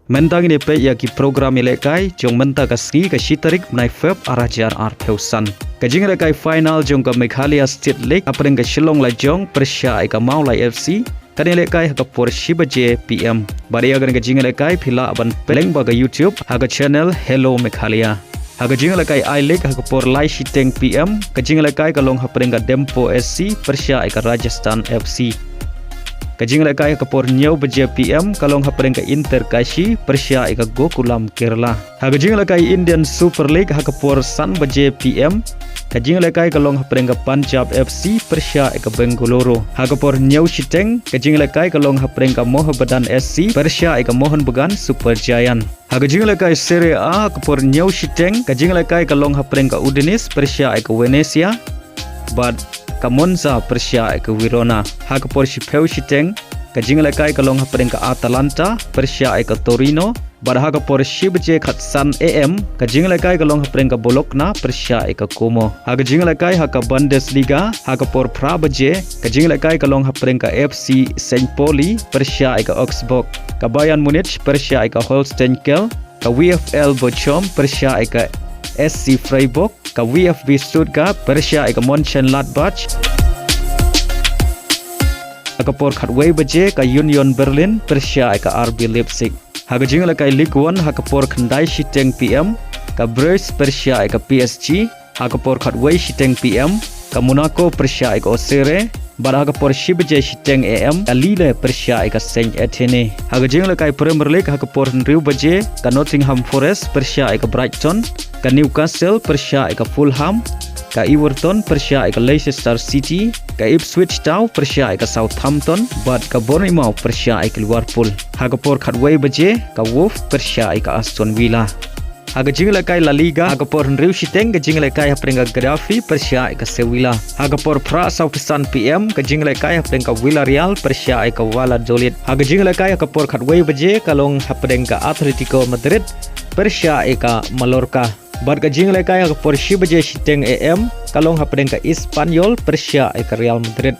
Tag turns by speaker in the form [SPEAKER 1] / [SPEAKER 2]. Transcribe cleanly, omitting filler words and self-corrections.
[SPEAKER 1] Mynta ini pe ya ki program ilekai jong Mynta ka Sngi ka shitarik menai feb arajar arpeusan. Kajing ilekai final jong ka Meghalaya State League apeng ka Shillong Lajong Pyrshah ka Mawlai FC. Kan ilekai ka Pyrshah baje PM. Bari agan kajing ilekai phila aban peleng ba ka YouTube haga channel Hello Meghalaya. Haga jing ilekai I League haga por lai shiteng PM. Kajing ilekai ka long apeng ka Dempo SC Pyrshah ka Rajasthan FC. Kajing lekai ka por nyau baje PM kalong hapreng ka Inter Kashi Pyrshah ka Gokulam Kerala. Kajing lekai Indian Super League ha ka por San baje PM. Kajing lekai kalong hapreng ka Punjab FC Pyrshah ka Bengaluru. Ha ka por nyau shiteng kajing lekai kalong hapreng ka Mohammedan SC Pyrshah ka Mohun Bagan Super Giant. Kajing lekai Serie A ka por nyau shiteng kajing lekai kalong hapreng ka Udinese Pyrshah ka Venezia. But Monza Pyrshah ka Verona. Ha ka por shipeu shiteng kajing lekai kalong hapreng ka Atalanta Pyrshah ka Torino. Bar ha ka por shibje khatsan AM kajing lekai kalong hapreng ka Bologna Pyrshah ka Como. Ha kajing lekai ha ka Bundesliga ha ka por Prabaje kajing lekai kalong hapreng ka FC St. Pauli Pyrshah ka Augsburg. Ka Bayern Munich Pyrshah ka Holstein Kiel. Ka VfL Bochum Pyrshah ka SC Freiburg. Ka VfB Stuttgart Pyrshah ka Mönchengladbach. Ka por Khatway baje ka Union Berlin Pyrshah ka RB Leipzig. Ha ka jingla ka Ligue 1 ha ka por Khandai shiteng PM ka Brest Pyrshah ka PSG. Ha ka por Khatway shiteng PM ka Monaco Pyrshah ka Auxerre. Bar ha ka por Shibje shiteng AM ka Lille Pyrshah ka Saint Etienne. Ha ka jingla ka Premier League ha ka por Riu baje ka Nottingham Forest Pyrshah ka Brighton. Ka Newcastle Pyrshah ka Fulham. Ka Everton Pyrshah ka Leicester City. Ka Ipswich Town Pyrshah ka Southampton. Bat ka Bournemouth Pyrshah ka Liverpool. Ha ka por Khatway baje ka Wolves Pyrshah ka Aston Villa. Ha ka jingla ka La Liga ha ka por Riu shiteng ka jingla ka hapreng ka Gaddafi Pyrshah ka Sevilla. Ha ka por France Offisan PM ka jingla ka hapreng ka Villarreal Pyrshah ka Valladolid. Ha ka jingla ka por Khatway baje kalong hapreng ka Atletico Madrid Pyrshah ka Mallorca. Bat ka jingla ka por Shibje shiteng AM kalong hapreng ka Espanyol Pyrshah ka Real Madrid.